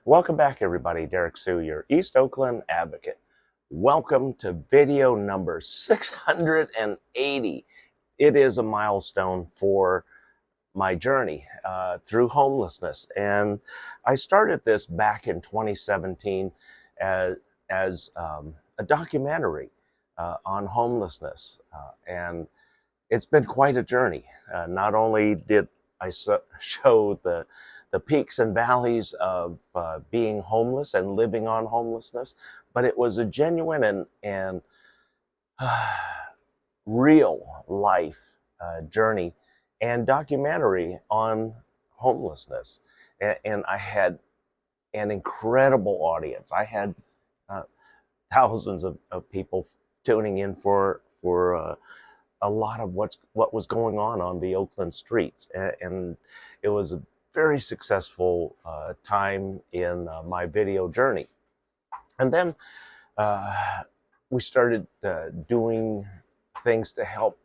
Welcome back, everybody. Derrick Soo, your East Oakland advocate. Welcome to video number 680. It is a milestone for my journey through homelessness. And I started this back in 2017 as a documentary on homelessness. And it's been quite a journey. Not only did I show the peaks and valleys of being homeless and living on homelessness, but it was a genuine and real life journey and documentary on homelessness. And I had an incredible audience. I had thousands of people tuning in for a lot of what was going on the Oakland streets, and it was a very successful time in my video journey. And then we started doing things to help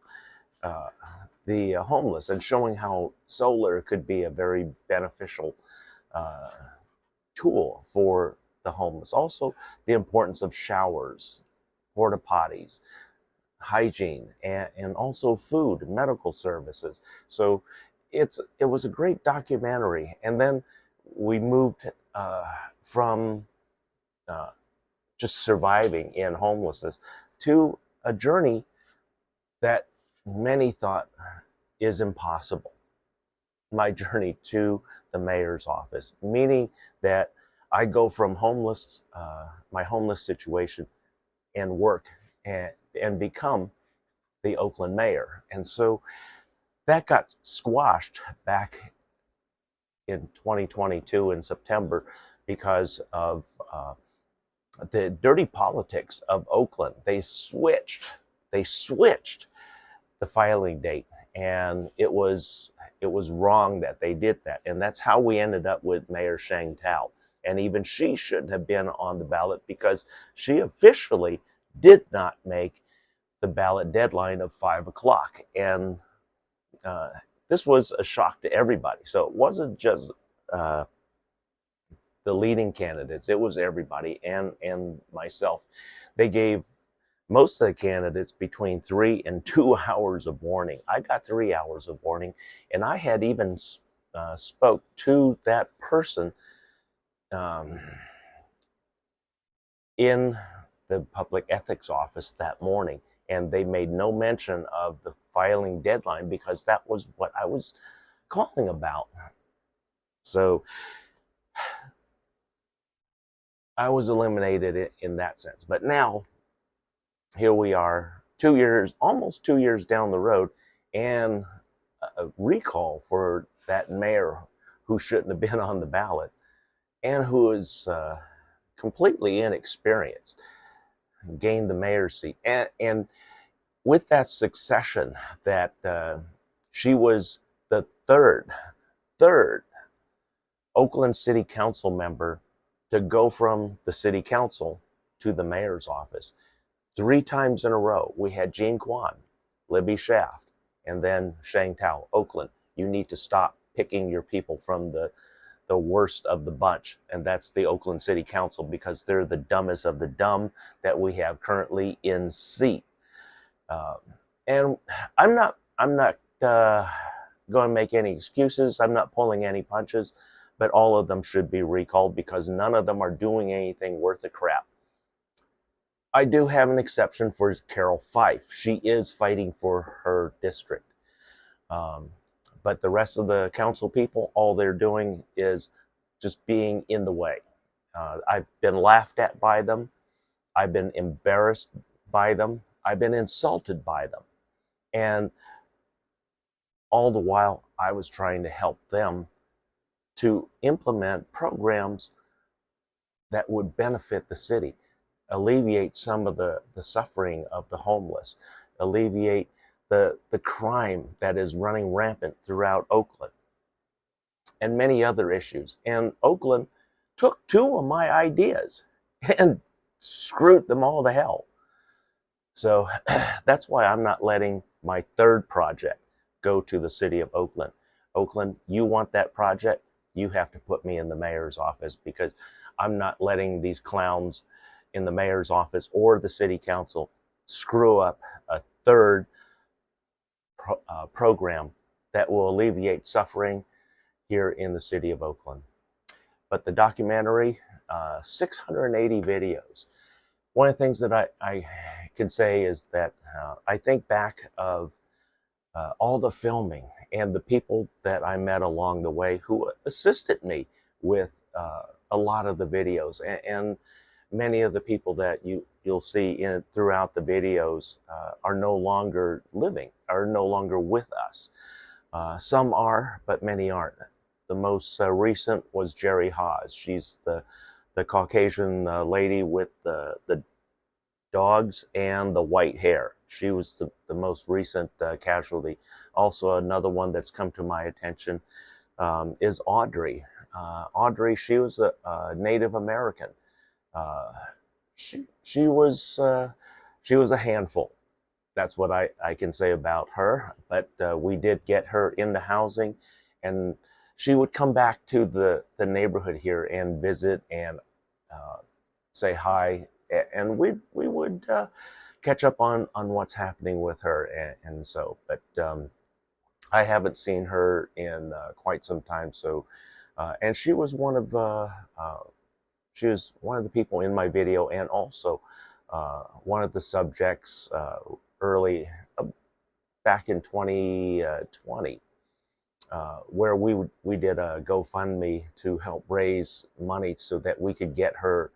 the homeless and showing how solar could be a very beneficial tool for the homeless. Also, the importance of showers, porta potties, hygiene, and also food, medical services. So it was a great documentary. And then we moved from just surviving in homelessness to a journey that many thought is impossible. My journey to the mayor's office, meaning that I go from my homeless situation and work and become the Oakland mayor. And so that got squashed back in 2022 in September because of the dirty politics of Oakland. They switched the filing date, and it was wrong that they did that. And that's how we ended up with Mayor Sheng Tao. And even she shouldn't have been on the ballot because she officially did not make the ballot deadline of 5 o'clock. And this was a shock to everybody. So it wasn't just the leading candidates, it was everybody and myself. They gave most of the candidates between 3 and 2 hours of warning. I got 3 hours of warning, and I had even spoke to that person in the public ethics office that morning, and they made no mention of the filing deadline because that was what I was calling about. So I was eliminated in that sense. But now here we are, almost 2 years down the road, and a recall for that mayor who shouldn't have been on the ballot and who is completely inexperienced, gained the mayor's seat. And with that succession, that she was the third Oakland City Council member to go from the city council to the mayor's office. 3 times in a row, we had Jean Quan, Libby Shaft, and then Sheng Tao. Oakland, you need to stop picking your people from the worst of the bunch, and that's the Oakland City Council, because they're the dumbest of the dumb that we have currently in seat. And I'm not going to make any excuses. I'm not pulling any punches, but all of them should be recalled because none of them are doing anything worth a crap. I do have an exception for Carol Fife. She is fighting for her district. But the rest of the council people, all they're doing is just being in the way. I've been laughed at by them. I've been embarrassed by them. I've been insulted by them. And all the while, I was trying to help them to implement programs that would benefit the city, alleviate some of the suffering of the homeless, alleviate the crime that is running rampant throughout Oakland, and many other issues. And Oakland took 2 of my ideas and screwed them all to hell. So that's why I'm not letting my 3rd project go to the city of Oakland. Oakland, you want that project? you have to put me in the mayor's office, because I'm not letting these clowns in the mayor's office or the city council screw up a third program that will alleviate suffering here in the city of Oakland. But the documentary, 680 videos. One of the things that I can say is that I think back of all the filming and the people that I met along the way who assisted me with a lot of the videos, and many of the people that you'll see throughout the videos are no longer living, are no longer with us. Some are, but many aren't. The most recent was Jerry Haas. She's the Caucasian lady with the dogs and the white hair. She was the most recent casualty. Also, another one that's come to my attention is Audrey. Audrey, she was a Native American. She was a handful. That's what I can say about her. But we did get her into housing, and she would come back to the neighborhood here and visit and say hi, and we would catch up on what's happening with her, and so. But I haven't seen her in quite some time. So, and she was one of the people in my video, and also one of the subjects early back in 2020. Where we did a GoFundMe to help raise money so that we could get her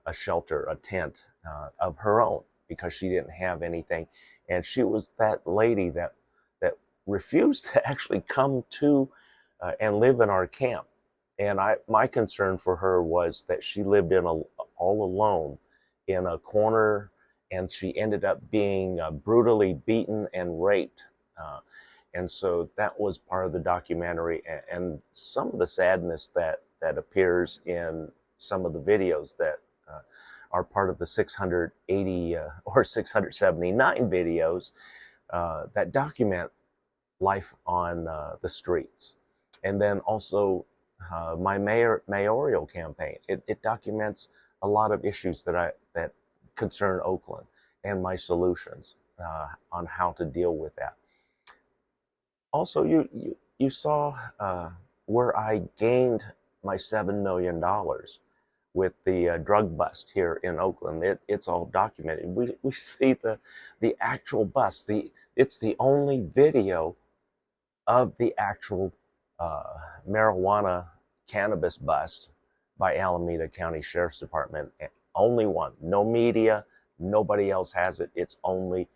a shelter, a tent of her own, because she didn't have anything. And she was that lady that refused to actually come to and live in our camp. And my concern for her was that she lived all alone in a corner, and she ended up being brutally beaten and raped. And so that was part of the documentary, and some of the sadness that appears in some of the videos that are part of the 680 or 679 videos that document life on the streets. And then also my mayoral campaign. It documents a lot of issues that concern Oakland, and my solutions on how to deal with that. Also, you saw where I gained my $7 million with the drug bust here in Oakland. It's all documented. We see the actual bust. It's the only video of the actual marijuana cannabis bust by Alameda County Sheriff's Department. Only one. No media. Nobody else has it. It's only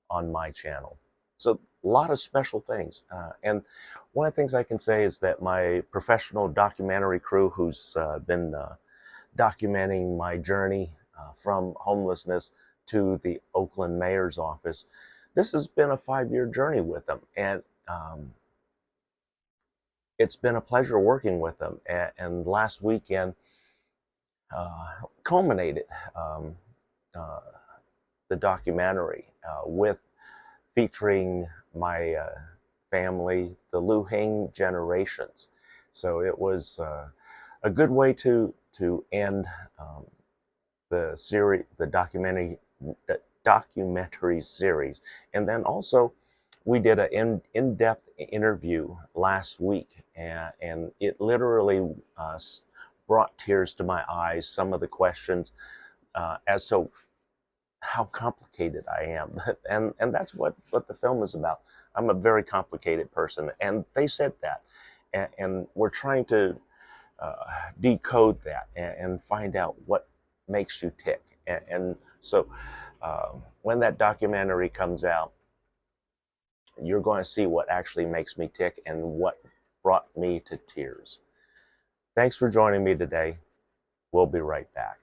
on my channel. So a lot of special things. And one of the things I can say is that my professional documentary crew, who's been documenting my journey from homelessness to the Oakland mayor's office, this has been a 5-year journey with them. And it's been a pleasure working with them. And last weekend culminated the documentary with featuring my family, the Liu Hing generations. So it was a good way to end the series, the documentary series. And then also we did an in-depth interview last week, and it literally brought tears to my eyes, some of the questions as to how complicated I am. And that's what the film is about. I'm a very complicated person, and they said that. And we're trying to decode that and find out what makes you tick. And so when that documentary comes out, you're going to see what actually makes me tick and what brought me to tears. Thanks for joining me today. We'll be right back.